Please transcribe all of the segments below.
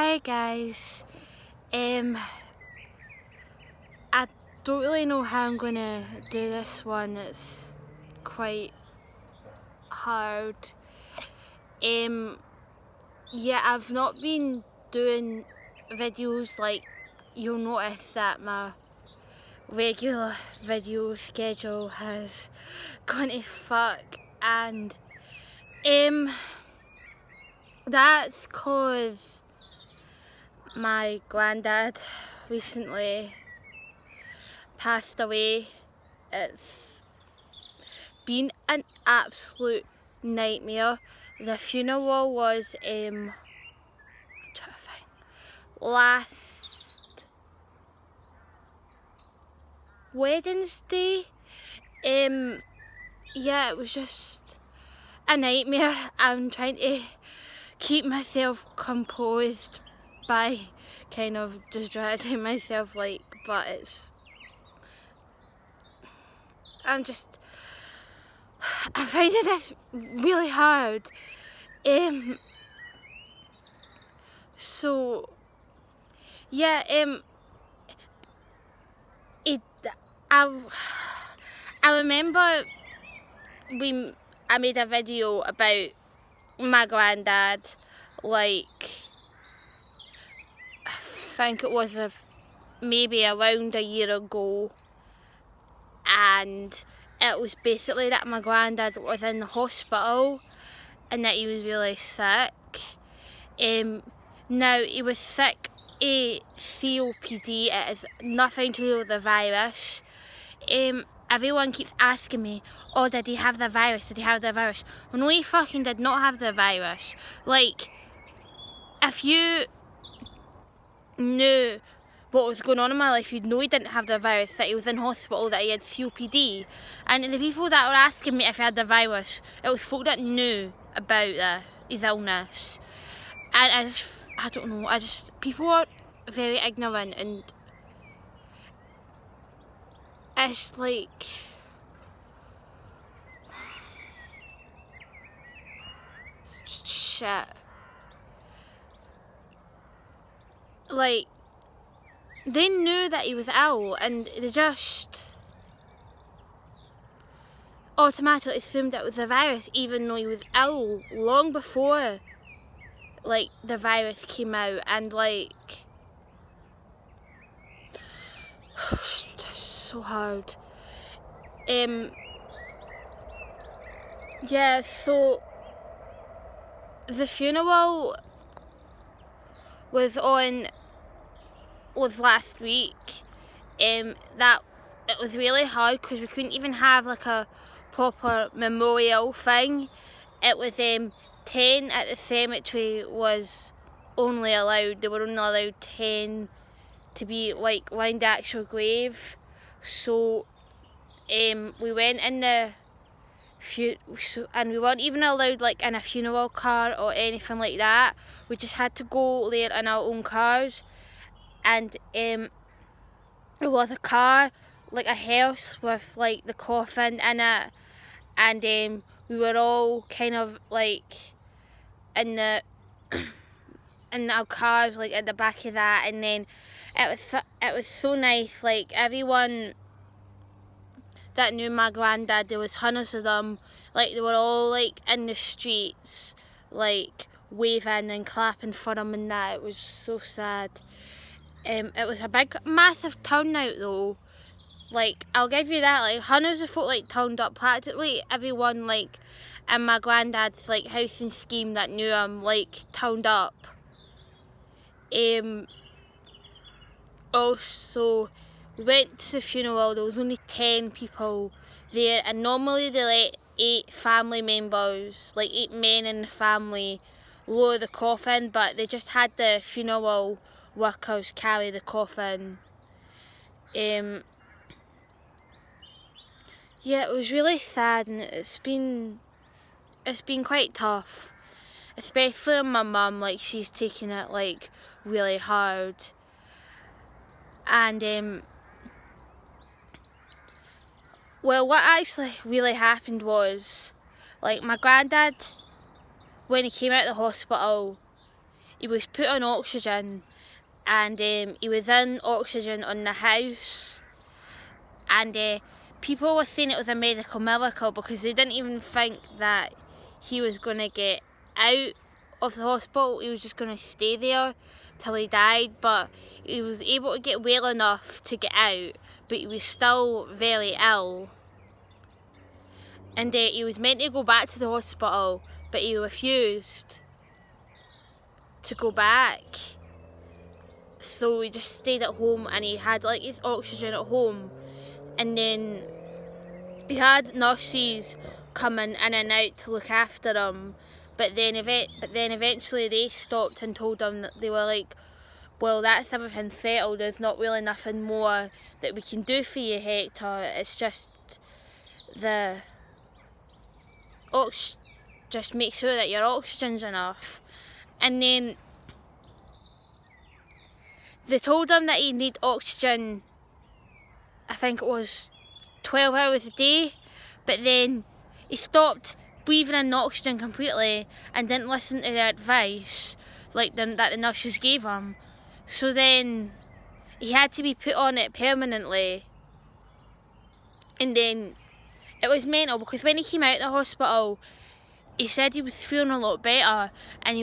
Hi guys, I don't really know how I'm gonna do this one. It's quite hard. Yeah, I've not been doing videos. Like, you'll notice that my regular video schedule has gone to fuck, and that's cause my granddad recently passed away. It's been an absolute nightmare. The funeral was last Wednesday. Yeah, it was just a nightmare. I'm trying to keep myself composed by kind of distracting myself, but I'm finding this really hard. So yeah, I remember I made a video about my granddad, like, I think it was maybe around a year ago, and it was basically that my granddad was in the hospital and that he was really sick. Now, he was sick of COPD. It has nothing to do with the virus. Everyone keeps asking me, oh, did he have the virus? Did he have the virus? Well, no, he fucking did not have the virus. Like, if you knew what was going on in my life, you'd know he didn't have the virus, that he was in hospital, that he had COPD. And the people that were asking me if he had the virus, it was folk that knew about his illness. And I don't know, people are very ignorant, and it's like, shit. Like, they knew that he was ill, and they just automatically assumed it was a virus, even though he was ill long before, like, the virus came out. And like, it's so hard. Yeah, so the funeral was last week. That it was really hard because we couldn't even have like a proper memorial thing. It was 10 at the cemetery was only allowed. They were only allowed 10 to be like around the actual grave. So we went in and we weren't even allowed like in a funeral car or anything like that. We just had to go there in our own cars. And it was a car, like a hearse with like the coffin in it, and we were all kind of like in our cars, like at the back of that. And then it was so nice. Like, everyone that knew my granddad, there was hundreds of them, like they were all like in the streets, like waving and clapping for him and that. It was so sad. It was a big, massive turnout though. Like, I'll give you that. Like, hundreds of folk like turned up. Practically everyone like in my granddad's like housing scheme that knew him like turned up. Also, we went to the funeral. There was only 10 people there, and normally they let 8 family members, like 8 men in the family, lower the coffin, but they just had the funeral workers carry the coffin. Yeah, it was really sad, and it's been quite tough, especially on my mum. Like, she's taking it like really hard. And well, what actually really happened was, like, my granddad, when he came out of the hospital, he was put on oxygen, and he was in oxygen on the house, and people were saying it was a medical miracle because they didn't even think that he was going to get out of the hospital. He was just going to stay there till he died, but he was able to get well enough to get out, but he was still very ill. And he was meant to go back to the hospital, but he refused to go back. So he just stayed at home, and he had like his oxygen at home, and then he had nurses coming in and out to look after him. But then eventually they stopped and told him that they were like, well, that's everything settled. There's not really nothing more that we can do for you, Hector. It's just just make sure that your oxygen's enough. And then they told him that he need oxygen, I think it was 12 hours a day, but then he stopped breathing in oxygen completely and didn't listen to their advice that the nurses gave him. So then he had to be put on it permanently. And then it was mental because when he came out of the hospital, he said he was feeling a lot better, and he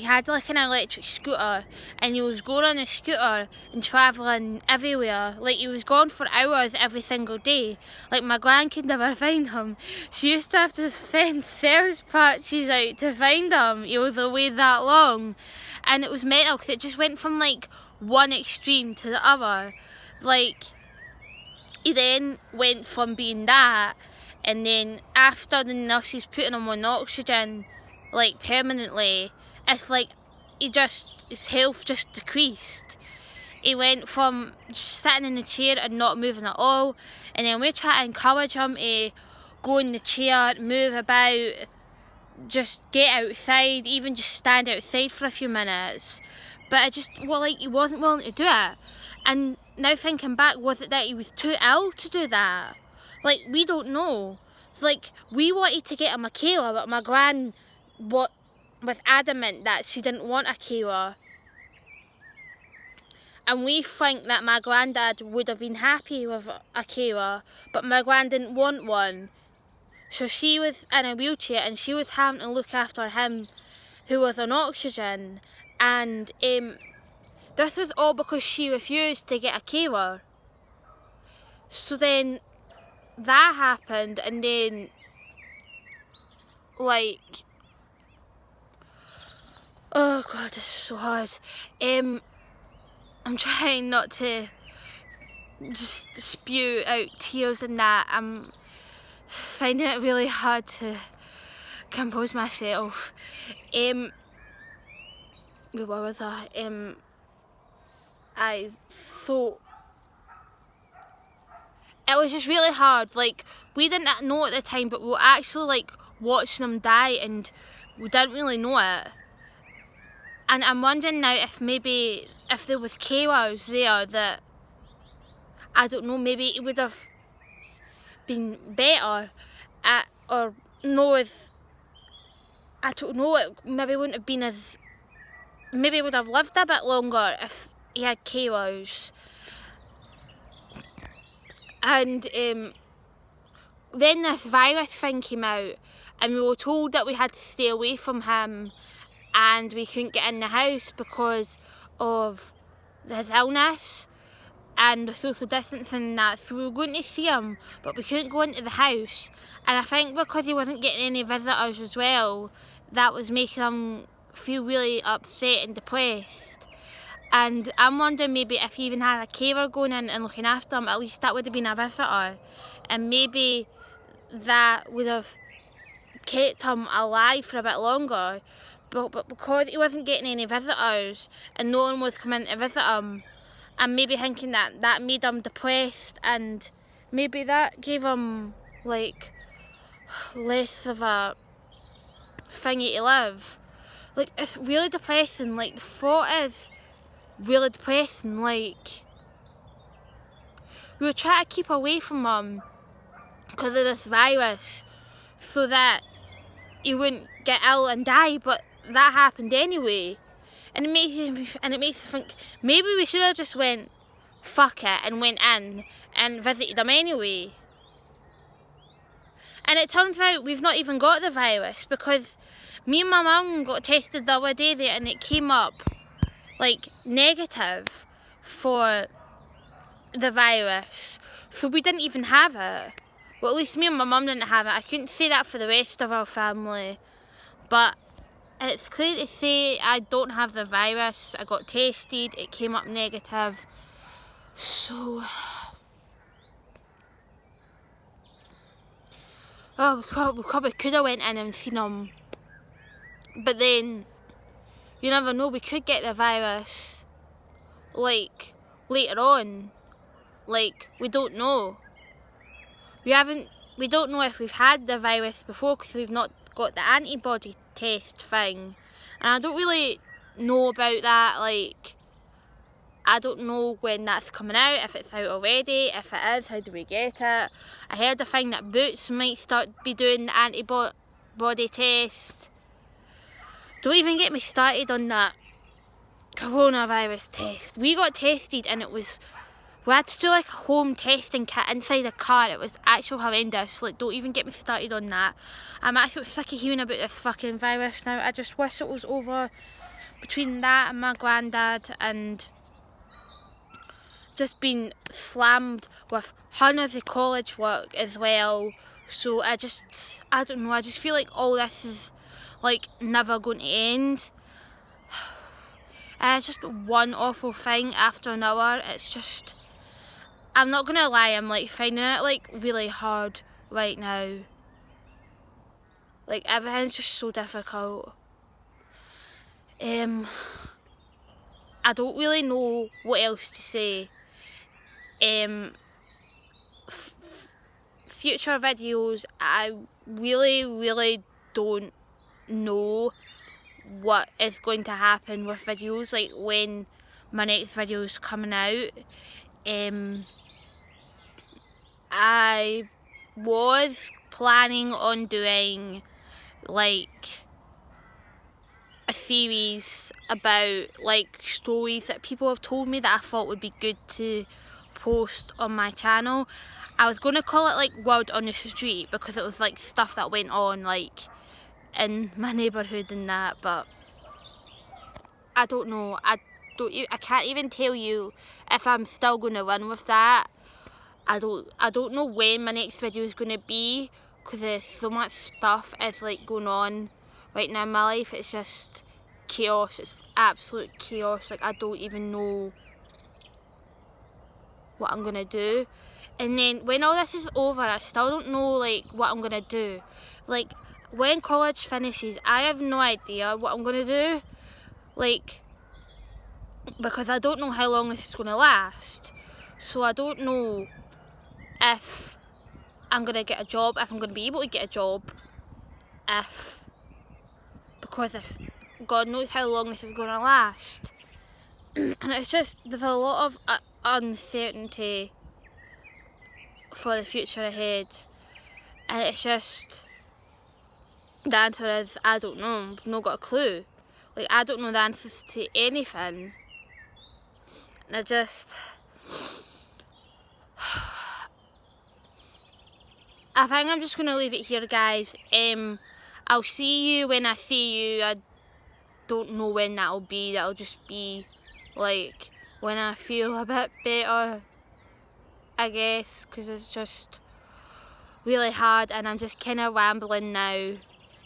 had like an electric scooter, and he was going on a scooter and travelling everywhere. Like, he was gone for hours every single day. Like, my gran could never find him. She used to have to spend thirst patches out to find him. He was away that long. And it was mental because it just went from like one extreme to the other. Like, he then went from being that, and then after the nurses putting him on oxygen, like permanently, it's like his health just decreased. He went from just sitting in the chair and not moving at all, and then we tried to encourage him to go in the chair, move about, just get outside, even just stand outside for a few minutes. But he wasn't willing to do it. And now thinking back, was it that he was too ill to do that? Like, we don't know. Like, we wanted to get him a carer, but my gran was adamant that she didn't want a carer. And we think that my granddad would have been happy with a carer, but my gran didn't want one. So she was in a wheelchair, and she was having to look after him, who was on oxygen. And this was all because she refused to get a carer. So then that happened, and then like, oh god, this is so hard. I'm trying not to just spew out tears and that. I'm finding it really hard to compose myself. What was that? I thought it was just really hard. Like, we didn't know at the time, but we were actually like watching him die, and we didn't really know it. And I'm wondering now if there was carers there, that, I don't know, maybe it would have been better or no, if, I don't know, it maybe wouldn't have been as, maybe he would have lived a bit longer if he had carers. And then this virus thing came out, and we were told that we had to stay away from him, and we couldn't get in the house because of his illness and the social distancing and that. So we were going to see him, but we couldn't go into the house. And I think because he wasn't getting any visitors as well, that was making him feel really upset and depressed. And I'm wondering maybe if he even had a carer going in and looking after him, at least that would have been a visitor. And maybe that would have kept him alive for a bit longer. But because he wasn't getting any visitors and no one was coming to visit him, I'm maybe thinking that made him depressed, and maybe that gave him like less of a thingy to live. Like, it's really depressing. Like, the thought is really depressing. Like, we were trying to keep away from him because of this virus so that he wouldn't get ill and die, but that happened anyway. And it makes you think maybe we should have just went fuck it and went in and visited them anyway. And it turns out we've not even got the virus, because me and my mum got tested the other day there and it came up like negative for the virus. So we didn't even have it. Well, at least me and my mum didn't have it. I couldn't say that for the rest of our family. But it's clear to say I don't have the virus. I got tested, it came up negative. So... oh, we probably could have went in and seen them. But then, you never know, we could get the virus, like, later on. Like, we don't know. We don't know if we've had the virus before, because we've not got the antibody test thing. And I don't really know about that, like, I don't know when that's coming out, if it's out already, if it is, how do we get it? I heard a thing that Boots might be doing the antibody test. Don't even get me started on that coronavirus test. We got tested and we had to do like a home testing kit inside a car. It was actually horrendous. Like, don't even get me started on that. I'm actually sick of hearing about this fucking virus now. I just wish it was over. Between that and my granddad and just been slammed with hundreds of college work as well. So I don't know, I just feel like all this is like never going to end. And it's just one awful thing after another. It's just, I'm not gonna lie, I'm like finding it like really hard right now. Like, everything's just so difficult. I don't really know what else to say. Future videos, I really don't know what is going to happen with videos, like when my next video is coming out. I was planning on doing like a series about like stories that people have told me that I thought would be good to post on my channel. I was going to call it like Word on the Street, because it was like stuff that went on like in my neighbourhood and that, but I don't know. I can't even tell you if I'm still going to run with that. I don't know when my next video is going to be, because there's so much stuff is like going on right now in my life. It's just chaos. It's absolute chaos. Like, I don't even know what I'm gonna do. And then when all this is over, I still don't know like what I'm gonna do. Like, when college finishes, I have no idea what I'm gonna do. Like, because I don't know how long this is gonna last. So I don't know if I'm gonna get a job, if I'm gonna be able to get a job, because if God knows how long this is gonna last. And it's just, there's a lot of uncertainty for the future ahead, and it's just, the answer is I don't know. I've not got a clue. Like, I don't know the answers to anything, and I just, I think I'm just gonna leave it here, guys. I'll see you when I see you. I don't know when that'll be. That'll just be like when I feel a bit better, I guess, because it's just really hard and I'm just kind of rambling now.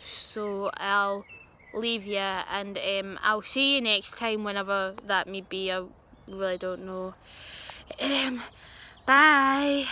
So I'll leave you, and I'll see you next time, whenever that may be. I really don't know. Bye.